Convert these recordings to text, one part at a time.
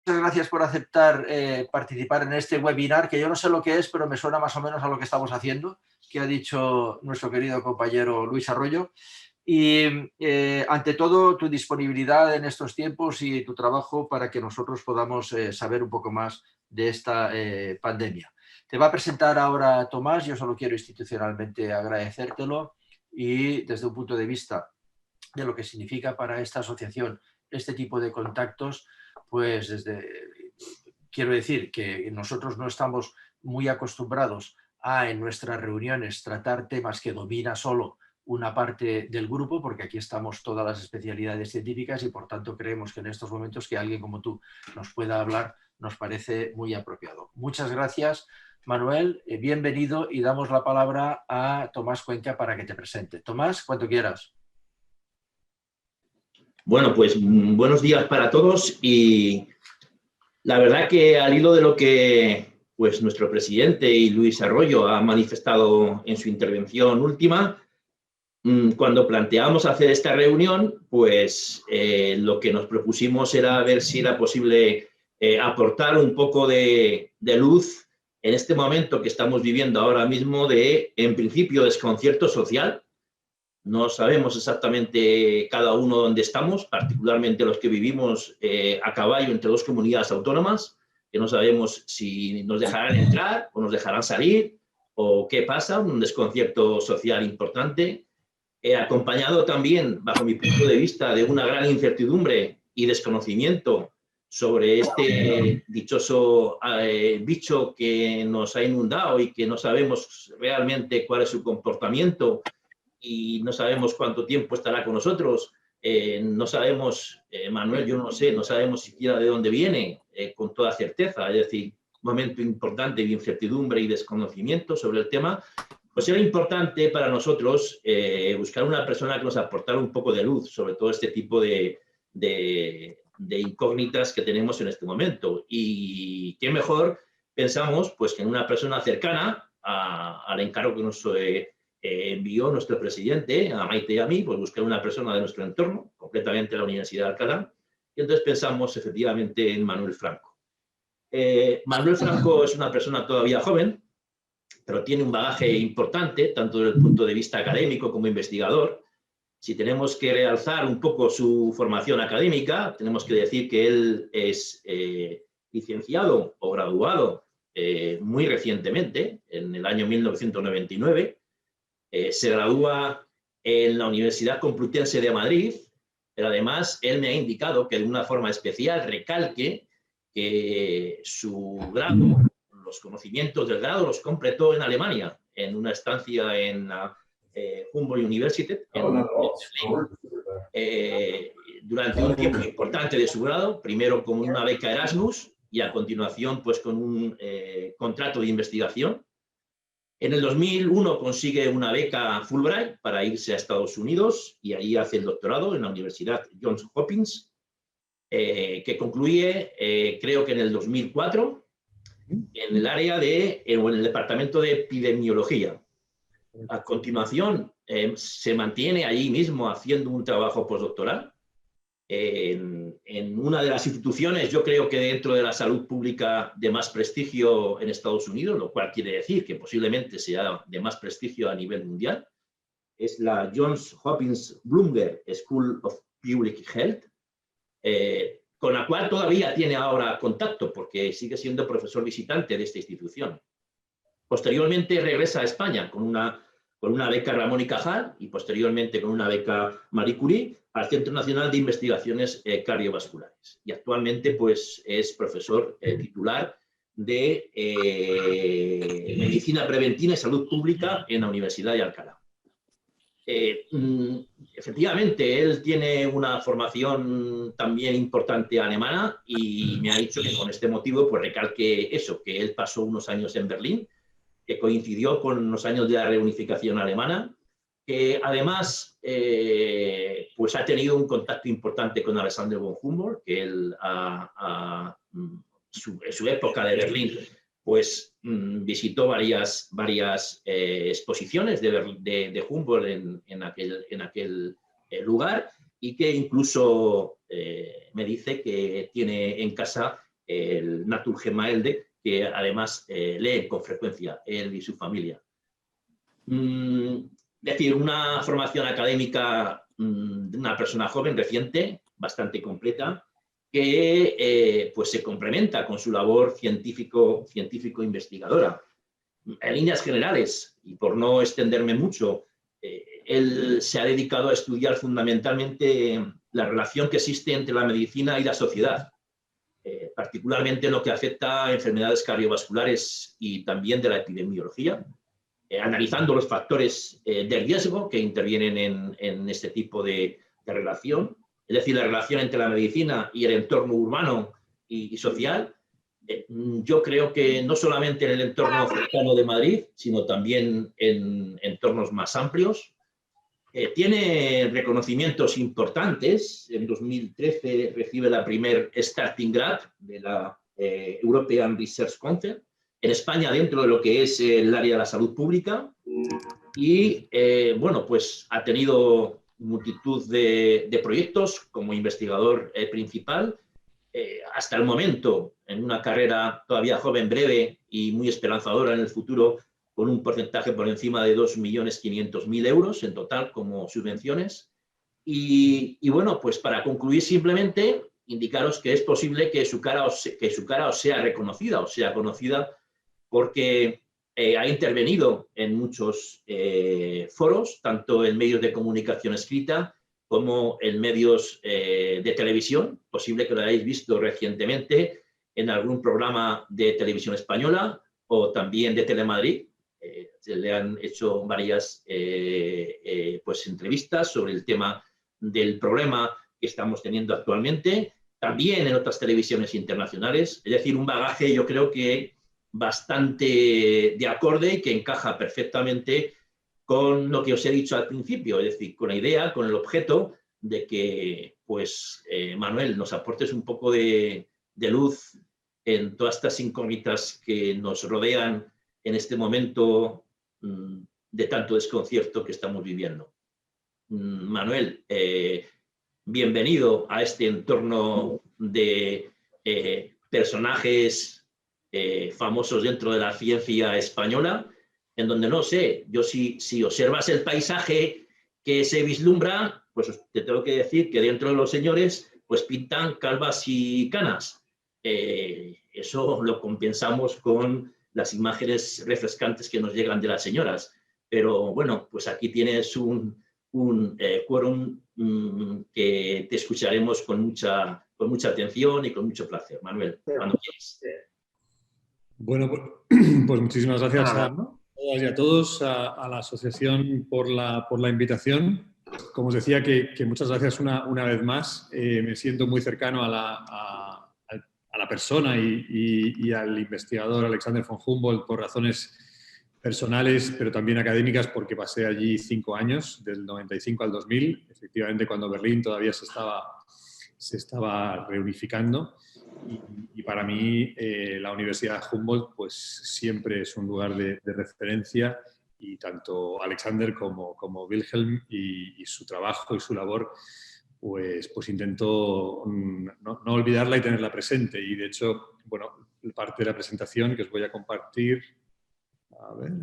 Muchas gracias por aceptar participar en este webinar, que yo no sé lo que es, pero me suena más o menos a lo que estamos haciendo, que ha dicho nuestro querido compañero Luis Arroyo. Y ante todo, tu disponibilidad en estos tiempos y tu trabajo para que nosotros podamos saber un poco más de esta pandemia. Te va a presentar ahora Tomás, yo solo quiero institucionalmente agradecértelo y desde un punto de vista de lo que significa para esta asociación este tipo de contactos, pues quiero decir que nosotros no estamos muy acostumbrados a en nuestras reuniones tratar temas que domina solo una parte del grupo, porque aquí estamos todas las especialidades científicas y por tanto creemos que en estos momentos que alguien como tú nos pueda hablar nos parece muy apropiado. Muchas gracias, Manuel, bienvenido y damos la palabra a Tomás Cuenca para que te presente. Tomás, cuando quieras. Bueno, pues buenos días para todos y la verdad que al hilo de lo que pues, nuestro presidente y Luis Arroyo ha manifestado en su intervención última, cuando planteamos hacer esta reunión, pues lo que nos propusimos era ver si era posible aportar un poco de luz en este momento que estamos viviendo ahora mismo de, en principio, desconcierto social. No sabemos exactamente cada uno dónde estamos, particularmente los que vivimos a caballo entre dos comunidades autónomas, que no sabemos si nos dejarán entrar o nos dejarán salir o qué pasa, un desconcierto social importante, acompañado también, bajo mi punto de vista, de una gran incertidumbre y desconocimiento sobre este dichoso bicho que nos ha inundado y que no sabemos realmente cuál es su comportamiento y no sabemos cuánto tiempo estará con nosotros, no sabemos, Manuel, yo no sé, no sabemos siquiera de dónde viene con toda certeza, es decir, un momento importante de incertidumbre y desconocimiento sobre el tema, pues era importante para nosotros buscar una persona que nos aportara un poco de luz sobre todo este tipo de incógnitas que tenemos en este momento. Y qué mejor, pensamos, pues que en una persona cercana al encargo que nos envió nuestro presidente, a Maite y a mí, pues buscar una persona de nuestro entorno, completamente la Universidad de Alcalá, y entonces pensamos efectivamente en Manuel Franco. Manuel Franco es una persona todavía joven, pero tiene un bagaje importante, tanto desde el punto de vista académico como investigador. Si tenemos que realzar un poco su formación académica, tenemos que decir que él es licenciado o graduado muy recientemente, en el año 1999, se gradúa en la Universidad Complutense de Madrid, pero además él me ha indicado que de una forma especial recalque que su grado, los conocimientos del grado los completó en Alemania, en una estancia en la Humboldt University, durante un tiempo importante de su grado, primero con una beca Erasmus y a continuación pues con un contrato de investigación. En el 2001 consigue una beca Fulbright para irse a Estados Unidos y ahí hace el doctorado en la Universidad Johns Hopkins, que concluye, creo que en el 2004, en el área en el departamento de epidemiología. A continuación, se mantiene allí mismo haciendo un trabajo postdoctoral en una de las instituciones, yo creo que dentro de la salud pública de más prestigio en Estados Unidos, lo cual quiere decir que posiblemente sea de más prestigio a nivel mundial, es la Johns Hopkins Bloomberg School of Public Health, con la cual todavía tiene ahora contacto porque sigue siendo profesor visitante de esta institución. Posteriormente regresa a España con una beca Ramón y Cajal y posteriormente con una beca Marie Curie al Centro Nacional de Investigaciones Cardiovasculares. Y actualmente pues, es profesor titular de Medicina Preventiva y Salud Pública en la Universidad de Alcalá. Efectivamente, él tiene una formación también importante alemana y me ha dicho que con este motivo pues recalque eso, que él pasó unos años en Berlín, que coincidió con los años de la reunificación alemana, que además pues ha tenido un contacto importante con Alexander von Humboldt, que él en su época de Berlín pues visitó varias exposiciones de Humboldt en aquel lugar y que incluso me dice que tiene en casa el Natur Gemaelde, que además leen con frecuencia él y su familia. Es decir, una formación académica de una persona joven, reciente, bastante completa, que pues se complementa con su labor científico-investigadora. En líneas generales, y por no extenderme mucho, él se ha dedicado a estudiar fundamentalmente la relación que existe entre la medicina y la sociedad, particularmente en lo que afecta a enfermedades cardiovasculares y también de la epidemiología, analizando los factores de riesgo que intervienen en este tipo de relación, es decir, la relación entre la medicina y el entorno urbano y social. Yo creo que no solamente en el entorno cercano de Madrid, sino también en entornos más amplios. Tiene reconocimientos importantes. En 2013 recibe la primer Starting Grant de la European Research Council, en España dentro de lo que es el área de la salud pública, y bueno, pues ha tenido multitud de proyectos como investigador principal, hasta el momento en una carrera todavía joven, breve y muy esperanzadora en el futuro, con un porcentaje por encima de 2.500.000 euros en total como subvenciones. Y bueno, pues para concluir simplemente indicaros que es posible que su cara os sea reconocida, o sea conocida, porque ha intervenido en muchos foros, tanto en medios de comunicación escrita como en medios de televisión. Posible que lo hayáis visto recientemente en algún programa de televisión española o también de Telemadrid. Se le han hecho varias pues entrevistas sobre el tema del problema que estamos teniendo actualmente, también en otras televisiones internacionales. Es decir, un bagaje, yo creo que bastante de acorde y que encaja perfectamente con lo que os he dicho al principio, es decir, con la idea, con el objeto de que, pues, Manuel, nos aportes un poco de luz en todas estas incógnitas que nos rodean en este momento de tanto desconcierto que estamos viviendo. Manuel, bienvenido a este entorno de personajes famosos dentro de la ciencia española, en donde no sé, yo si observas el paisaje que se vislumbra, pues te tengo que decir que dentro de los señores pues pintan calvas y canas. Eso lo compensamos con las imágenes refrescantes que nos llegan de las señoras. Pero bueno, pues aquí tienes un quórum que te escucharemos con mucha atención y con mucho placer. Manuel, cuando quieras. Bueno, pues muchísimas gracias a todas y a todos, a la asociación por la invitación. Como os decía, que muchas gracias una vez más. Me siento muy cercano a la persona y al investigador Alexander von Humboldt por razones personales, pero también académicas, porque pasé allí 5 años, del 95 al 2000, efectivamente cuando Berlín todavía se estaba reunificando. Y para mí la Universidad Humboldt pues siempre es un lugar de referencia, y tanto Alexander como Wilhelm y su trabajo y su labor pues intento no olvidarla y tenerla presente. Y de hecho, bueno, parte de la presentación que os voy a compartir, a ver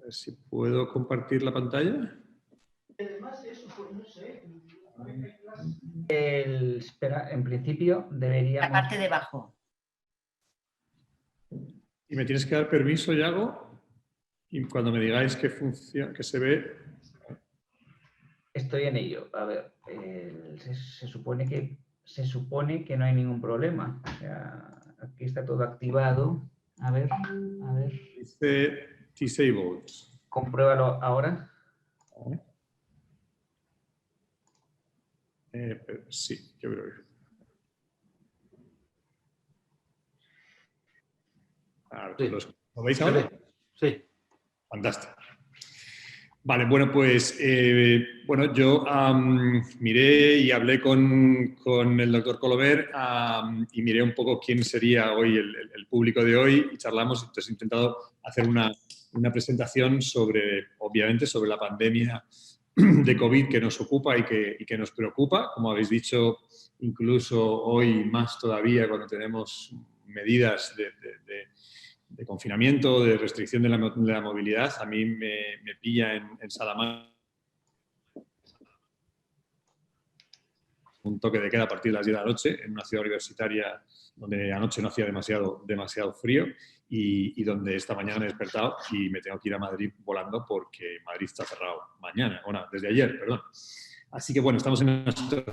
si puedo compartir la pantalla. Espera, en principio deberíamos... La parte de abajo. Y me tienes que dar permiso, Yago, y cuando me digáis que funciona, que se ve... Estoy en ello. A ver, se supone que no hay ningún problema. O sea, aquí está todo activado. A ver. Dice disabled. Compruébalo ahora. Sí, yo creo que... ¿Lo veis ahora? Sí. Fantástico. Vale, bueno, pues yo miré y hablé con el doctor Colomer y miré un poco quién sería hoy el público de hoy y charlamos. Entonces he intentado hacer una presentación obviamente sobre la pandemia de COVID que nos ocupa y que nos preocupa, como habéis dicho, incluso hoy más todavía cuando tenemos medidas de confinamiento, de restricción de la movilidad. A mí me pilla en Salamanca un toque de queda a partir de las 10 de la noche, en una ciudad universitaria donde anoche no hacía demasiado frío y donde esta mañana me he despertado y me tengo que ir a Madrid volando porque Madrid está cerrado mañana, bueno, desde ayer, perdón. Así que bueno, estamos en una situación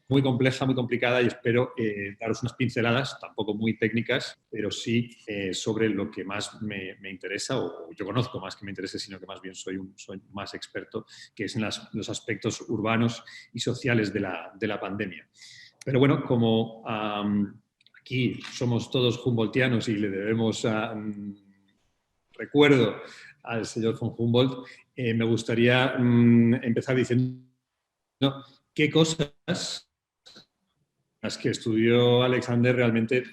muy compleja, muy complicada y espero daros unas pinceladas, tampoco muy técnicas, pero sí sobre lo que más me interesa, o yo conozco más que me interese, sino que más bien soy más experto, que es en los aspectos urbanos y sociales de la pandemia. Pero bueno, como aquí somos todos humboldtianos y le debemos recuerdo al señor von Humboldt, me gustaría empezar diciendo qué cosas las que estudió Alexander realmente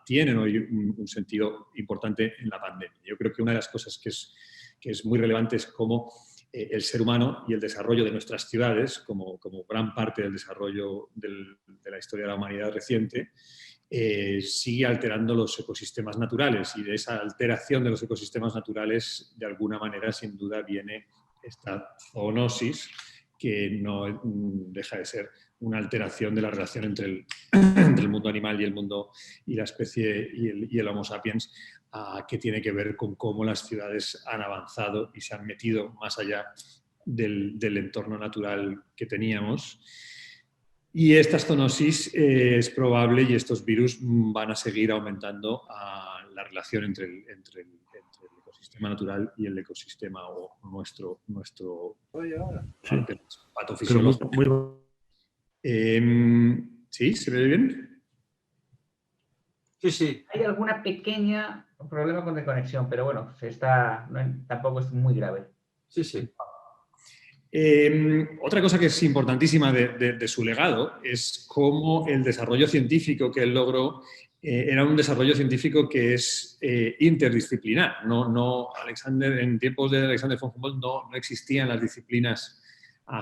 tienen hoy un sentido importante en la pandemia. Yo creo que una de las cosas que es muy relevante es cómo el ser humano y el desarrollo de nuestras ciudades, como gran parte del desarrollo de la historia de la humanidad reciente, sigue alterando los ecosistemas naturales, y de esa alteración de los ecosistemas naturales, de alguna manera, sin duda, viene esta zoonosis, que no deja de ser una alteración de la relación entre el mundo animal y el mundo y la especie y el Homo sapiens, que tiene que ver con cómo las ciudades han avanzado y se han metido más allá del entorno natural que teníamos. Y esta zoonosis es probable, y estos virus van a seguir aumentando la relación entre el ecosistema natural y el ecosistema o nuestro patofisiológico. ¿Sí? ¿Se ve bien? Sí, sí. Hay alguna pequeña problema con conexión, pero bueno, tampoco es muy grave. Sí, sí. Otra cosa que es importantísima de su legado es cómo el desarrollo científico que él logró era un desarrollo científico que es interdisciplinar. En tiempos de Alexander von Humboldt no existían las disciplinas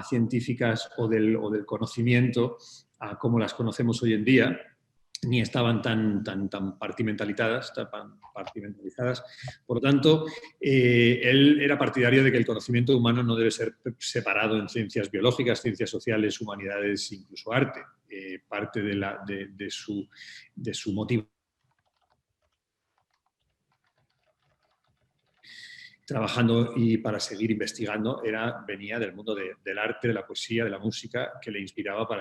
científicas o del conocimiento como las conocemos hoy en día, ni estaban tan compartimentalizadas. Por lo tanto, él era partidario de que el conocimiento humano no debe ser separado en ciencias biológicas, ciencias sociales, humanidades, incluso arte. Parte de su motivo trabajando y para seguir investigando venía del mundo del arte, de la poesía, de la música, que le inspiraba para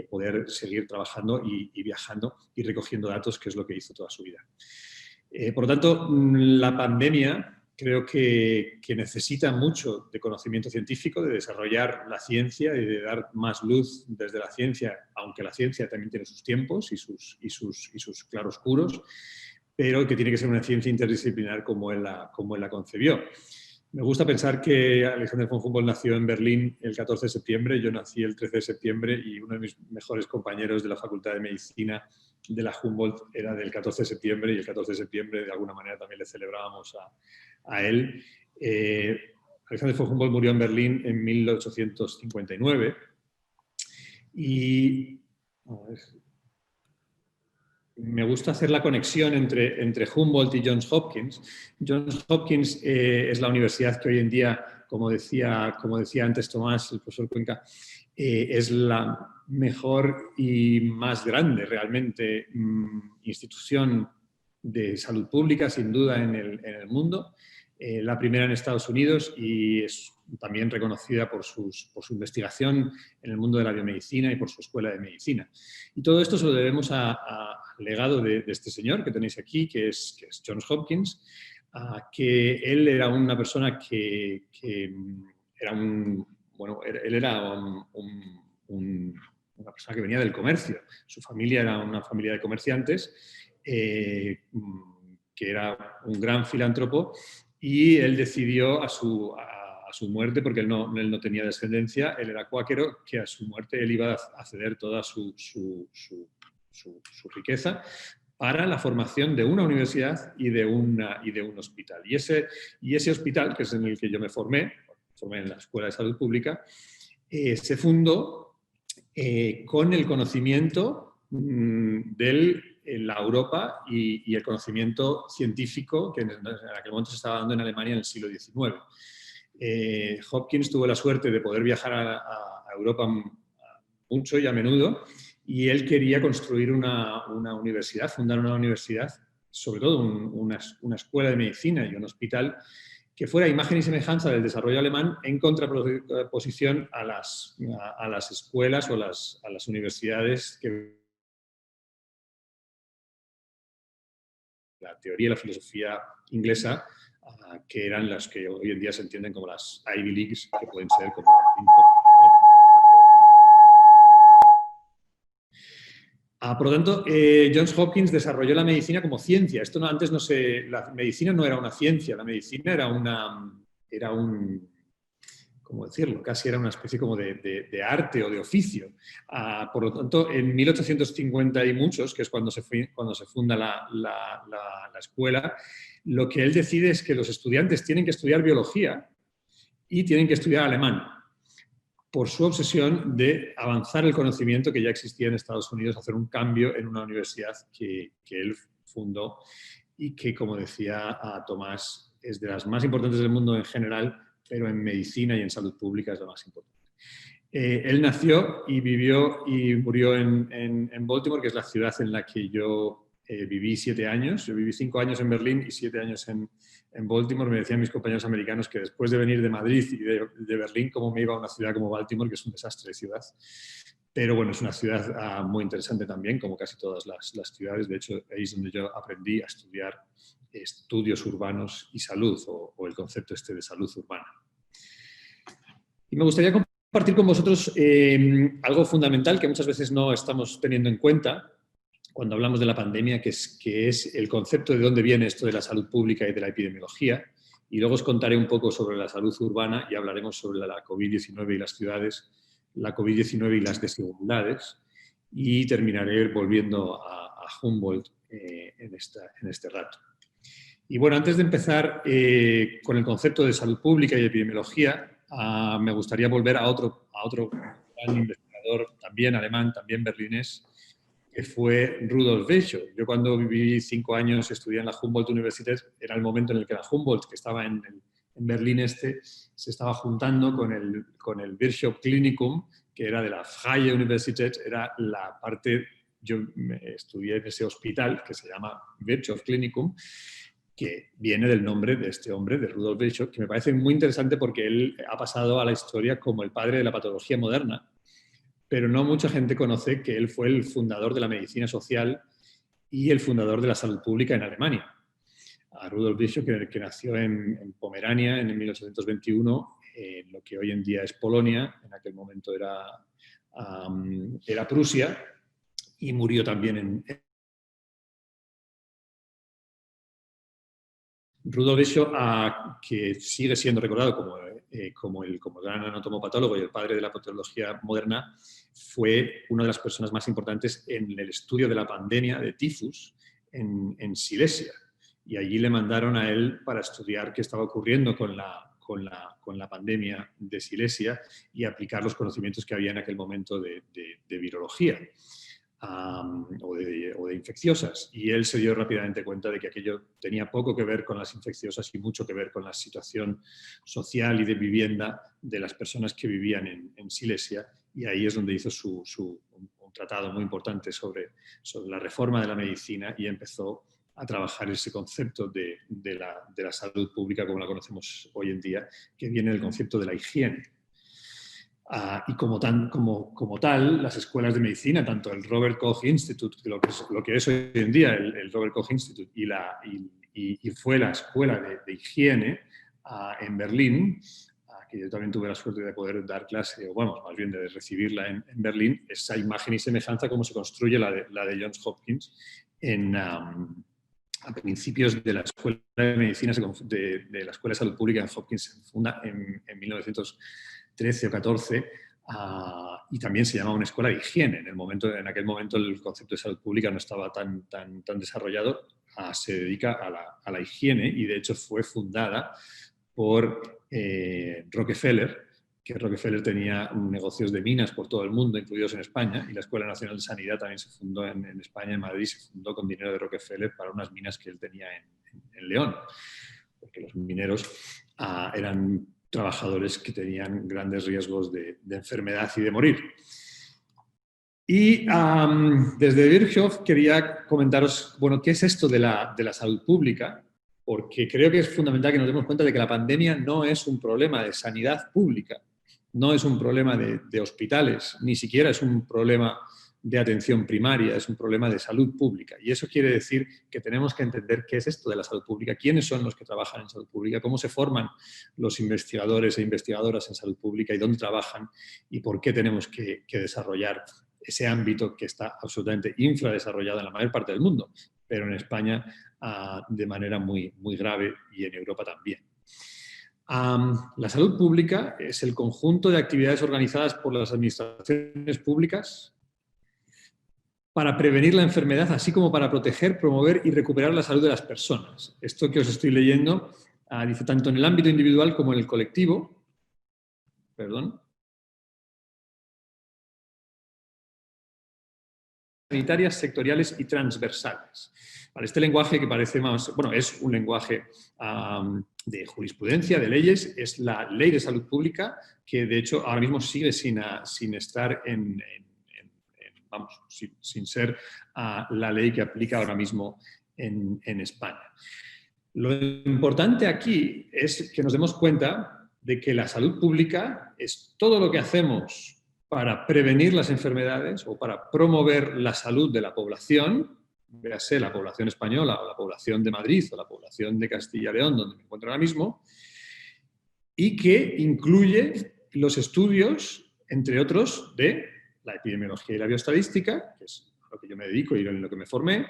poder seguir trabajando y viajando y recogiendo datos, que es lo que hizo toda su vida. Por lo tanto, la pandemia creo que necesita mucho de conocimiento científico, de desarrollar la ciencia y de dar más luz desde la ciencia, aunque la ciencia también tiene sus tiempos y sus claroscuros, pero que tiene que ser una ciencia interdisciplinar como él la concebió. Me gusta pensar que Alexander von Humboldt nació en Berlín el 14 de septiembre, yo nací el 13 de septiembre y uno de mis mejores compañeros de la Facultad de Medicina de la Humboldt era del 14 de septiembre, y el 14 de septiembre de alguna manera también le celebrábamos a él. Alexander von Humboldt murió en Berlín en 1859 y... me gusta hacer la conexión entre Humboldt y Johns Hopkins. Johns Hopkins es la universidad que hoy en día, como decía antes Tomás, el profesor Cuenca, es la mejor y más grande realmente institución de salud pública, sin duda, en el mundo. La primera en Estados Unidos, y es también reconocida por su investigación en el mundo de la biomedicina y por su escuela de medicina. Y todo esto se lo debemos al legado de este señor que tenéis aquí, que es Johns Hopkins, que él era una persona que era él era una persona que venía del comercio. Su familia era una familia de comerciantes, que era un gran filántropo, y él decidió a su muerte, porque él no tenía descendencia, él era cuáquero, que a su muerte él iba a ceder toda su riqueza para la formación de una universidad y de un hospital. Y ese hospital, que es en el que yo me formé en la Escuela de Salud Pública, se fundó con el conocimiento de la Europa y el conocimiento científico que en aquel momento se estaba dando en Alemania en el siglo XIX. Hopkins tuvo la suerte de poder viajar a Europa mucho y a menudo, y él quería construir una universidad, fundar una universidad, sobre todo una escuela de medicina y un hospital que fuera imagen y semejanza del desarrollo alemán en contraposición a las escuelas o a las universidades que la teoría y la filosofía inglesa, que eran las que hoy en día se entienden como las Ivy Leagues, que pueden ser como... Por lo tanto, Johns Hopkins desarrolló la medicina como ciencia. La medicina no era una ciencia, la medicina era ¿cómo decirlo? Casi era una especie como de arte o de oficio. Por lo tanto, en 1850 y muchos, que es cuando se funda la escuela, lo que él decide es que los estudiantes tienen que estudiar biología y tienen que estudiar alemán, por su obsesión de avanzar el conocimiento que ya existía en Estados Unidos, hacer un cambio en una universidad que él fundó y que, como decía Tomás, es de las más importantes del mundo en general, pero en medicina y en salud pública es la más importante. Él nació y vivió y murió en Baltimore, que es la ciudad en la que yo viví 7 años. Yo viví 5 años en Berlín y 7 años en Baltimore. Me decían mis compañeros americanos que después de venir de Madrid y de Berlín, cómo me iba a una ciudad como Baltimore, que es un desastre de ciudad. Pero bueno, es una ciudad muy interesante también, como casi todas las ciudades. De hecho, ahí es donde yo aprendí a estudiar estudios urbanos y salud, o el concepto de salud urbana. Y me gustaría compartir con vosotros algo fundamental que muchas veces no estamos teniendo en cuenta cuando hablamos de la pandemia, que es el concepto de dónde viene esto de la salud pública y de la epidemiología. Y luego os contaré un poco sobre la salud urbana y hablaremos sobre la COVID-19 y las ciudades, la COVID-19 y las desigualdades. Y terminaré volviendo a Humboldt en este rato. Y bueno, antes de empezar con el concepto de salud pública y epidemiología, me gustaría volver a otro gran investigador, también alemán, también berlinés, que fue Rudolf Virchow. Yo cuando viví 5 años, estudié en la Humboldt Universität, era el momento en el que la Humboldt, que estaba en Berlín se estaba juntando con el Virchow Klinikum, que era de la Freie Universität, era la parte, yo estudié en ese hospital que se llama Virchow Klinikum, que viene del nombre de este hombre, de Rudolf Virchow, que me parece muy interesante porque él ha pasado a la historia como el padre de la patología moderna, pero no mucha gente conoce que él fue el fundador de la medicina social y el fundador de la salud pública en Alemania. Rudolf Virchow, que nació en Pomerania en 1821, en lo que hoy en día es Polonia, en aquel momento era Prusia, y murió también Rudolf Virchow, que sigue siendo recordado como el gran anatomopatólogo y el padre de la patología moderna, fue una de las personas más importantes en el estudio de la pandemia de tifus en Silesia. Y allí le mandaron a él para estudiar qué estaba ocurriendo con la pandemia de Silesia y aplicar los conocimientos que había en aquel momento de virología. O de infecciosas, y él se dio rápidamente cuenta de que aquello tenía poco que ver con las infecciosas y mucho que ver con la situación social y de vivienda de las personas que vivían en Silesia, y ahí es donde hizo un tratado muy importante sobre la reforma de la medicina y empezó a trabajar ese concepto de la salud pública como la conocemos hoy en día, que viene del concepto de la higiene. Y como tal, las escuelas de medicina, tanto el Robert Koch Institute, lo que es hoy en día el Robert Koch Institute, y fue la escuela de higiene en Berlín, que yo también tuve la suerte de poder dar clase, o bueno, más bien de recibirla en Berlín, esa imagen y semejanza como se construye la de Johns Hopkins a principios de la Escuela de Medicina, de la Escuela de Salud Pública en Hopkins, se funda en 1913 o 14, y también se llama una escuela de higiene. En aquel momento el concepto de salud pública no estaba tan desarrollado. Se dedica a la higiene y de hecho fue fundada por Rockefeller, que Rockefeller tenía negocios de minas por todo el mundo, incluidos en España, y la Escuela Nacional de Sanidad también se fundó en España, en Madrid, se fundó con dinero de Rockefeller para unas minas que él tenía en León, porque los mineros eran trabajadores que tenían grandes riesgos de enfermedad y de morir. Y desde Virchow quería comentaros, bueno, ¿qué es esto de la salud pública? Porque creo que es fundamental que nos demos cuenta de que la pandemia no es un problema de sanidad pública, no es un problema de hospitales, ni siquiera es un problema de atención primaria, es un problema de salud pública. Y eso quiere decir que tenemos que entender qué es esto de la salud pública, quiénes son los que trabajan en salud pública, cómo se forman los investigadores e investigadoras en salud pública y dónde trabajan y por qué tenemos que desarrollar ese ámbito que está absolutamente infradesarrollado en la mayor parte del mundo, pero en España de manera muy, muy grave y en Europa también. La salud pública es el conjunto de actividades organizadas por las administraciones públicas para prevenir la enfermedad, así como para proteger, promover y recuperar la salud de las personas. Esto que os estoy leyendo dice tanto en el ámbito individual como en el colectivo. Perdón. Sanitarias, sectoriales y transversales. Vale, este lenguaje que parece más, bueno, es un lenguaje de jurisprudencia, de leyes, es la Ley de Salud Pública, que de hecho ahora mismo sigue sin estar sin ser la ley que aplica ahora mismo en España. Lo importante aquí es que nos demos cuenta de que la salud pública es todo lo que hacemos para prevenir las enfermedades o para promover la salud de la población, véase la población española o la población de Madrid o la población de Castilla y León, donde me encuentro ahora mismo, y que incluye los estudios, entre otros, de la epidemiología y la bioestadística, que es a lo que yo me dedico y en lo que me formé,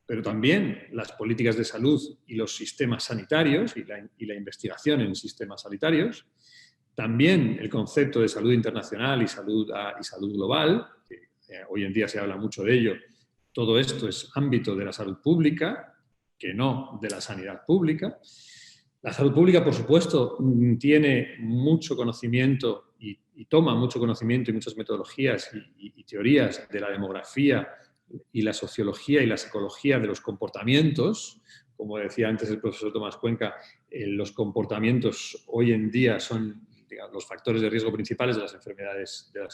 pero también las políticas de salud y los sistemas sanitarios y la investigación en sistemas sanitarios, también el concepto de salud internacional y salud global, que hoy en día se habla mucho de ello. Todo esto es ámbito de la salud pública, que no de la sanidad pública. La salud pública, por supuesto, tiene mucho conocimiento y toma mucho conocimiento y muchas metodologías y teorías de la demografía y la sociología y la psicología de los comportamientos. Como decía antes el profesor Tomás Cuenca, los comportamientos hoy en día son, digamos, los factores de riesgo principales de las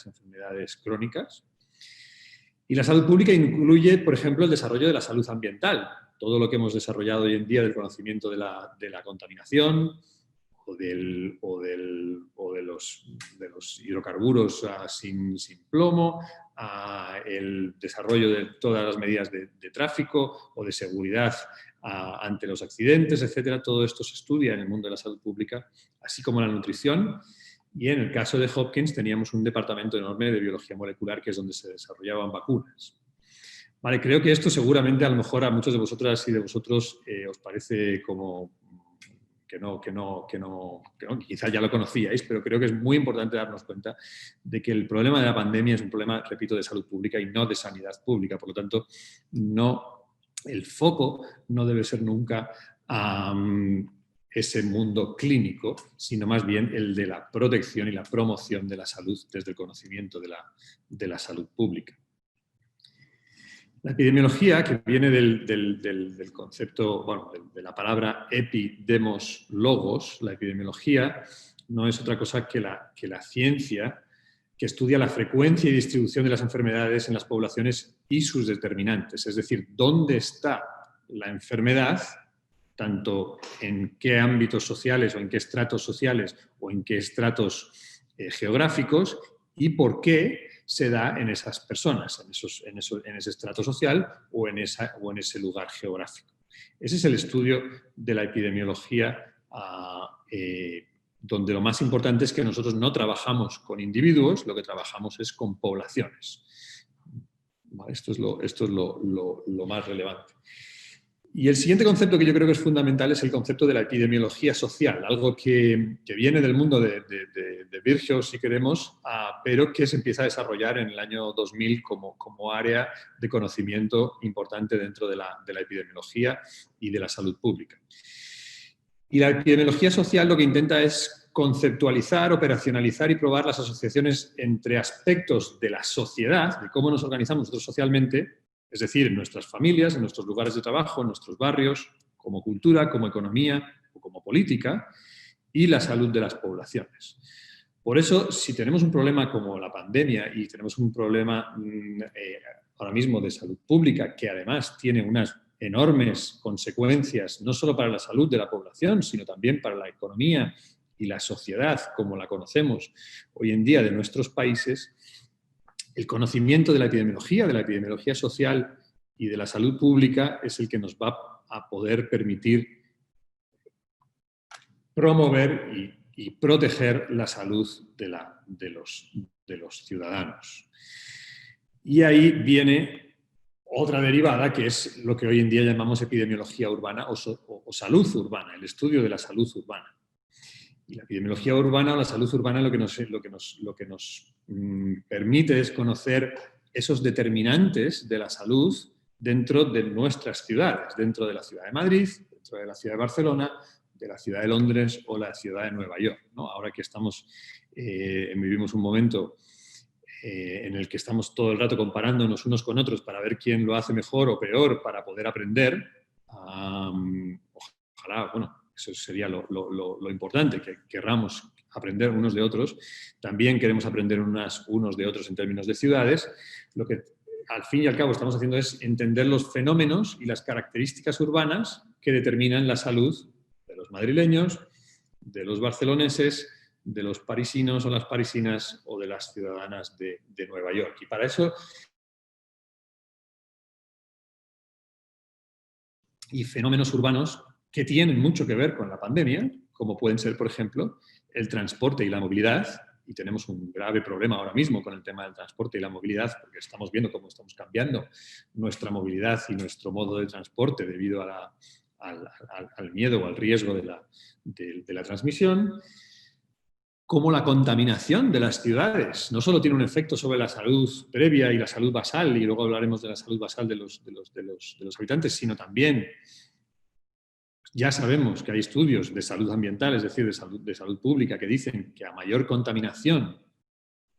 enfermedades crónicas. Y la salud pública incluye, por ejemplo, el desarrollo de la salud ambiental. Todo lo que hemos desarrollado hoy en día del conocimiento de la contaminación o de los hidrocarburos sin plomo, el desarrollo de todas las medidas de tráfico o de seguridad ante los accidentes, etc. Todo esto se estudia en el mundo de la salud pública, así como la nutrición. Y en el caso de Hopkins teníamos un departamento enorme de biología molecular, que es donde se desarrollaban vacunas. Vale, creo que esto seguramente a lo mejor a muchos de vosotras y de vosotros os parece como que quizá ya lo conocíais, pero creo que es muy importante darnos cuenta de que el problema de la pandemia es un problema, repito, de salud pública y no de sanidad pública. Por lo tanto, el foco no debe ser nunca ese mundo clínico, sino más bien el de la protección y la promoción de la salud desde el conocimiento de la salud pública. La epidemiología, que viene del concepto, bueno, de la palabra epidemos logos, la epidemiología no es otra cosa que la ciencia que estudia la frecuencia y distribución de las enfermedades en las poblaciones y sus determinantes, es decir, dónde está la enfermedad, tanto en qué ámbitos sociales o en qué estratos sociales o en qué estratos geográficos y por qué se da en esas personas, en ese estrato social o en ese lugar geográfico. Ese es el estudio de la epidemiología, donde lo más importante es que nosotros no trabajamos con individuos, lo que trabajamos es con poblaciones. Vale, esto es lo más relevante. Y el siguiente concepto que yo creo que es fundamental es el concepto de la epidemiología social, algo que viene del mundo de Virchow, si queremos, pero que se empieza a desarrollar en el año 2000 como área de conocimiento importante dentro de la epidemiología y de la salud pública. Y la epidemiología social lo que intenta es conceptualizar, operacionalizar y probar las asociaciones entre aspectos de la sociedad, de cómo nos organizamos nosotros socialmente, es decir, en nuestras familias, en nuestros lugares de trabajo, en nuestros barrios, como cultura, como economía o como política, y la salud de las poblaciones. Por eso, si tenemos un problema como la pandemia y tenemos un problema ahora mismo de salud pública, que además tiene unas enormes consecuencias, no solo para la salud de la población, sino también para la economía y la sociedad, como la conocemos hoy en día de nuestros países, el conocimiento de la epidemiología social y de la salud pública es el que nos va a poder permitir promover y proteger la salud de los ciudadanos. Y ahí viene otra derivada, que es lo que hoy en día llamamos epidemiología urbana o salud urbana, el estudio de la salud urbana. Y la epidemiología urbana o la salud urbana lo que nos permite es conocer esos determinantes de la salud dentro de nuestras ciudades, dentro de la ciudad de Madrid, dentro de la ciudad de Barcelona, de la ciudad de Londres o la ciudad de Nueva York, ¿no? Ahora que vivimos un momento en el que estamos todo el rato comparándonos unos con otros para ver quién lo hace mejor o peor para poder aprender, ojalá, bueno, eso sería lo importante, que querramos aprender unos de otros. También queremos aprender unos de otros en términos de ciudades. Lo que al fin y al cabo estamos haciendo es entender los fenómenos y las características urbanas que determinan la salud de los madrileños, de los barceloneses, de los parisinos o las parisinas o de las ciudadanas de Nueva York. Y para eso, y fenómenos urbanos que tienen mucho que ver con la pandemia, como pueden ser, por ejemplo, el transporte y la movilidad, y tenemos un grave problema ahora mismo con el tema del transporte y la movilidad, porque estamos viendo cómo estamos cambiando nuestra movilidad y nuestro modo de transporte debido al miedo o al riesgo de la transmisión, como la contaminación de las ciudades no solo tiene un efecto sobre la salud previa y la salud basal, y luego hablaremos de la salud basal de los habitantes, sino también ya sabemos que hay estudios de salud ambiental, es decir, de salud pública, que dicen que a mayor contaminación,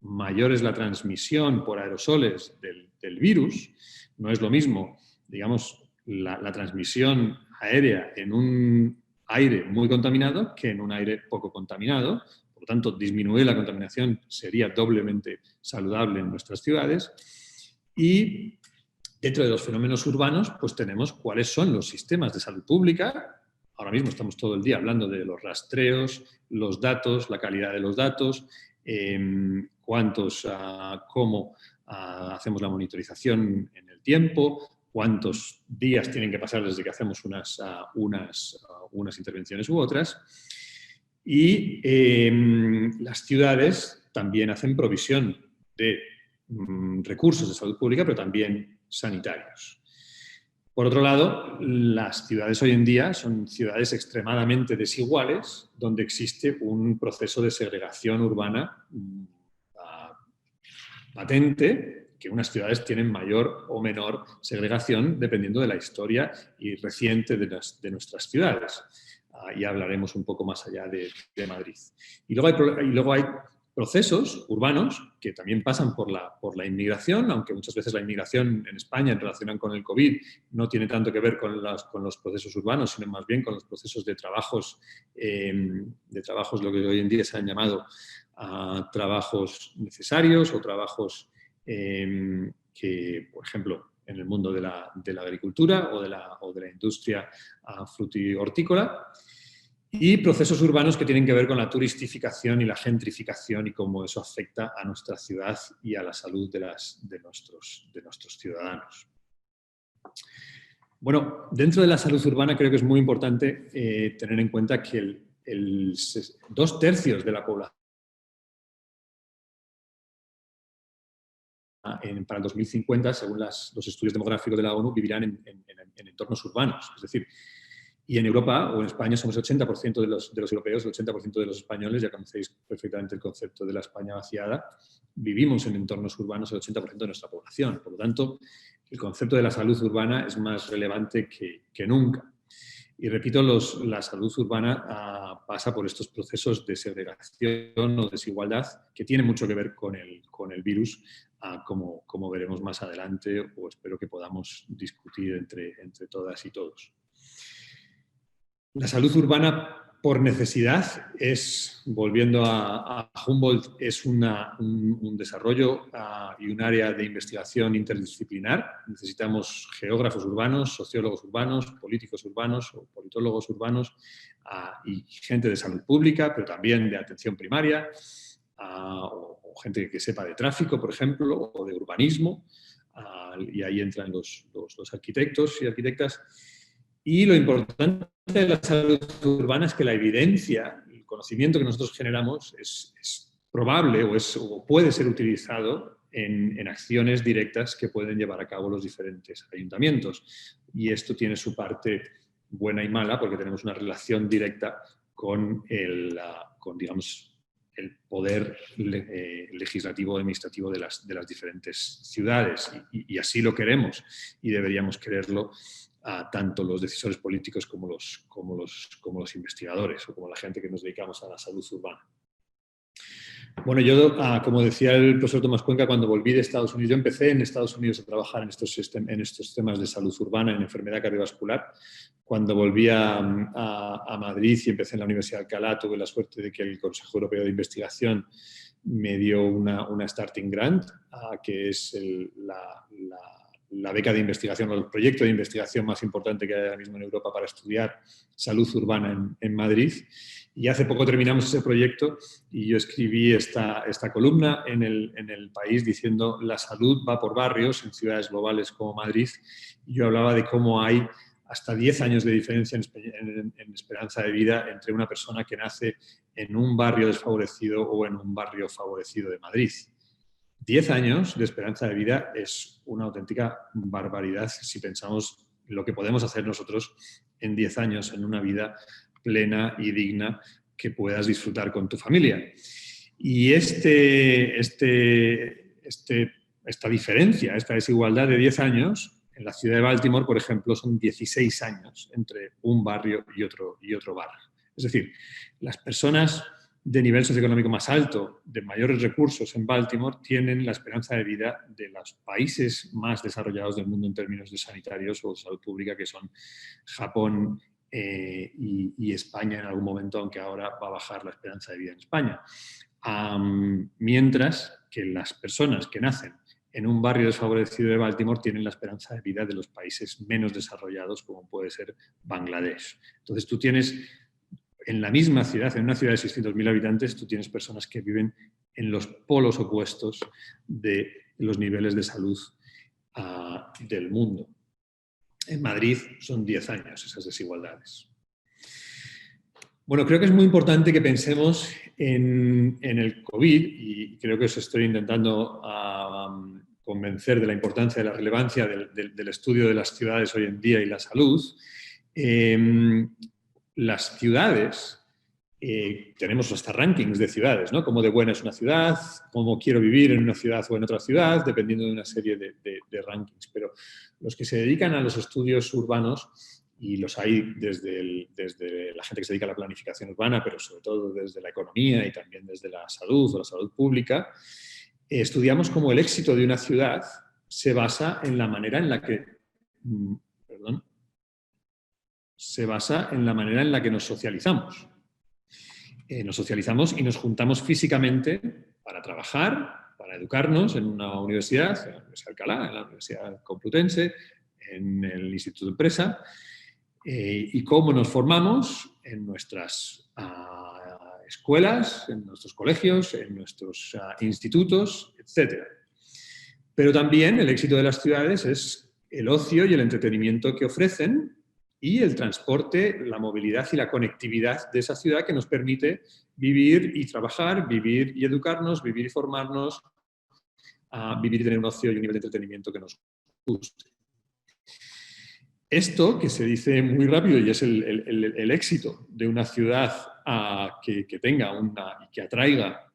mayor es la transmisión por aerosoles del virus. No es lo mismo, digamos, la transmisión aérea en un aire muy contaminado que en un aire poco contaminado. Por lo tanto, disminuir la contaminación sería doblemente saludable en nuestras ciudades. Y dentro de los fenómenos urbanos, pues tenemos cuáles son los sistemas de salud pública. Ahora mismo estamos todo el día hablando de los rastreos, los datos, la calidad de los datos, cómo hacemos la monitorización en el tiempo, cuántos días tienen que pasar desde que hacemos unas intervenciones u otras. Y las ciudades también hacen provisión de recursos de salud pública, pero también sanitarios. Por otro lado, las ciudades hoy en día son ciudades extremadamente desiguales, donde existe un proceso de segregación urbana patente, que unas ciudades tienen mayor o menor segregación dependiendo de la historia y reciente de nuestras ciudades. Ya hablaremos un poco más allá de Madrid. Y luego hay procesos urbanos que también pasan por la inmigración, aunque muchas veces la inmigración en España en relación con el COVID no tiene tanto que ver con los procesos urbanos, sino más bien con los procesos de trabajos lo que hoy en día se han llamado trabajos necesarios o trabajos que, por ejemplo, en el mundo de la agricultura o de la industria frutícola. Y procesos urbanos que tienen que ver con la turistificación y la gentrificación y cómo eso afecta a nuestra ciudad y a la salud de nuestros ciudadanos. Bueno, dentro de la salud urbana creo que es muy importante tener en cuenta que 2/3 de la población para el 2050, según los estudios demográficos de la ONU, vivirán en entornos urbanos. Es decir, y en Europa o en España somos el 80% de los europeos, el 80% de los españoles, ya conocéis perfectamente el concepto de la España vaciada, vivimos en entornos urbanos el 80% de nuestra población. Por lo tanto, el concepto de la salud urbana es más relevante que nunca. Y repito, la salud urbana pasa por estos procesos de segregación o desigualdad que tienen mucho que ver con el virus, como veremos más adelante, o espero que podamos discutir entre todas y todos. La salud urbana por necesidad es, volviendo a Humboldt, es un desarrollo y un área de investigación interdisciplinar. Necesitamos geógrafos urbanos, sociólogos urbanos, políticos urbanos o politólogos urbanos y gente de salud pública, pero también de atención primaria, o gente que sepa de tráfico, por ejemplo, o de urbanismo, y ahí entran los arquitectos y arquitectas. Y lo importante de la salud urbana es que la evidencia, el conocimiento que nosotros generamos es probable o puede ser utilizado en acciones directas que pueden llevar a cabo los diferentes ayuntamientos. Y esto tiene su parte buena y mala porque tenemos una relación directa con digamos, el poder legislativo administrativo de las diferentes ciudades. Y así lo queremos y deberíamos quererlo tanto los decisores políticos como los investigadores o como la gente que nos dedicamos a la salud urbana. Bueno, yo, como decía el profesor Tomás Cuenca, cuando volví de Estados Unidos, yo empecé en Estados Unidos a trabajar en estos temas de salud urbana, en enfermedad cardiovascular. Cuando volví a Madrid y empecé en la Universidad de Alcalá, tuve la suerte de que el Consejo Europeo de Investigación me dio una Starting Grant, que es la beca de investigación o el proyecto de investigación más importante que hay ahora mismo en Europa para estudiar salud urbana en Madrid. Y hace poco terminamos ese proyecto y yo escribí esta columna en el País diciendo la salud va por barrios en ciudades globales como Madrid. Y yo hablaba de cómo hay hasta 10 años de diferencia en esperanza de vida entre una persona que nace en un barrio desfavorecido o en un barrio favorecido de Madrid. 10 años de esperanza de vida es una auténtica barbaridad si pensamos lo que podemos hacer nosotros en 10 años en una vida plena y digna que puedas disfrutar con tu familia. Y esta diferencia, esta desigualdad de 10 años, en la ciudad de Baltimore, por ejemplo, son 16 años entre un barrio y otro barrio. Es decir, las personas de nivel socioeconómico más alto, de mayores recursos en Baltimore, tienen la esperanza de vida de los países más desarrollados del mundo en términos de sanitarios o de salud pública, que son Japón y España en algún momento, aunque ahora va a bajar la esperanza de vida en España. Mientras que las personas que nacen en un barrio desfavorecido de Baltimore tienen la esperanza de vida de los países menos desarrollados, como puede ser Bangladesh. Entonces tú tienes, en la misma ciudad, en una ciudad de 600.000 habitantes, tú tienes personas que viven en los polos opuestos de los niveles de salud del mundo. En Madrid son 10 años esas desigualdades. Bueno, creo que es muy importante que pensemos en el COVID, y creo que os estoy intentando convencer de la importancia, de la relevancia del estudio de las ciudades hoy en día y la salud. Las ciudades, tenemos hasta rankings de ciudades, ¿no? Cómo de buena es una ciudad, cómo quiero vivir en una ciudad o en otra ciudad, dependiendo de una serie de rankings. Pero los que se dedican a los estudios urbanos, y los hay desde la gente que se dedica a la planificación urbana, pero sobre todo desde la economía y también desde la salud o la salud pública, estudiamos cómo el éxito de una ciudad se basa en la manera en la que... se basa en la manera en la que nos socializamos. Nos socializamos y nos juntamos físicamente para trabajar, para educarnos en una universidad, en la Universidad de Alcalá, en la Universidad Complutense, en el Instituto de Empresa, y cómo nos formamos en nuestras escuelas, en nuestros colegios, en nuestros institutos, etc. Pero también el éxito de las ciudades es el ocio y el entretenimiento que ofrecen, y el transporte, la movilidad y la conectividad de esa ciudad que nos permite vivir y trabajar, vivir y educarnos, vivir y formarnos vivir y tener un ocio y un nivel de entretenimiento que nos guste. Esto, que se dice muy rápido y es el éxito de una ciudad que tenga y que atraiga